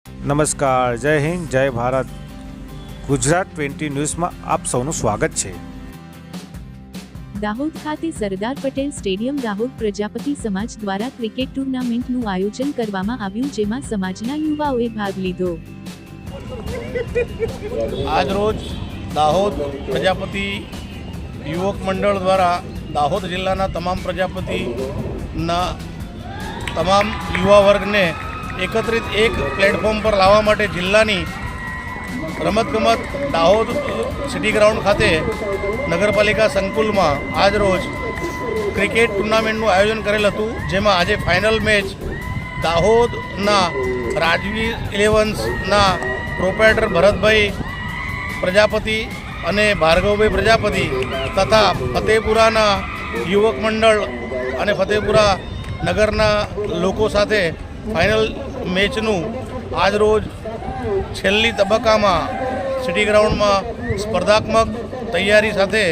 નમસ્કાર, જય હિન્દ, જય ભારત. ગુજરાત 20 ન્યૂઝમાં આપ સૌનું સ્વાગત છે. દાહોદ ખાતે સરદાર પટેલ સ્ટેડિયમ દાહોદ પ્રજાપતિ સમાજ દ્વારા ક્રિકેટ ટુર્નામેન્ટનું આયોજન કરવામાં આવ્યું, જેમાં સમાજના યુવાઓએ ભાગ લીધો. આજરોજ દાહોદ પ્રજાપતિ યુવક મંડળ દ્વારા દાહોદ જિલ્લાના તમામ પ્રજાપતિના તમામ યુવા વર્ગને એકત્રિત એક પ્લેટફોર્મ પર લાવવા માટે જિલ્લાની રમતગમત દાહોદ સિટી ગ્રાઉન્ડ ખાતે નગરપાલિકા સંકુલમાં આજરોજ ક્રિકેટ ટુર્નામેન્ટનું આયોજન કરેલ હતું, જેમાં આજે ફાઇનલ મેચ દાહોદના રાજવી ઇલેવન્સના પ્રોપ્રાઇટર ભરતભાઈ પ્રજાપતિ અને ભાર્ગવભાઈ પ્રજાપતિ તથા ફતેપુરાના યુવક મંડળ અને ફતેપુરા નગરના લોકો સાથે ફાઇનલ મેચનું આજરોજ છેલ્લી તબક્કામાં સિટી ગ્રાઉન્ડમાં સ્પર્ધાત્મક તૈયારી સાથે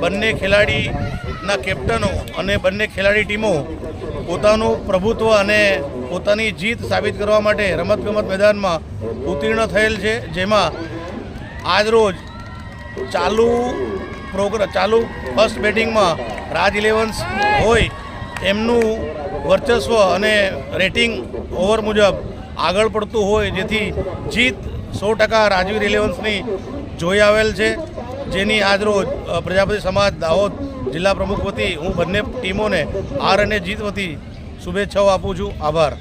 બંને ખેલાડીના કેપ્ટનો અને બંને ખેલાડી ટીમો પોતાનું પ્રભુત્વ અને પોતાની જીત સાબિત કરવા માટે રમતગમત મેદાનમાં ઉત્તીર્ણ થયેલ છે, જેમાં આજરોજ ચાલુ ફર્સ્ટ બેટિંગમાં રાજ ઇલેવન્સ હોય એમનું વર્ચસ્વ અને રેટિંગ ઓવર મુજબ આગળ પડતું હોય, જેથી જીત 100% રાજવીર ઇલેવન્સની જોઈ આવેલ છે, જેની આજરોજ પ્રજાપતિ સમાજ દાહોદ જિલ્લા પ્રમુખ વતી હું બંને ટીમોને હાર અને જીત વતી શુભેચ્છાઓ આપું છું. આભાર.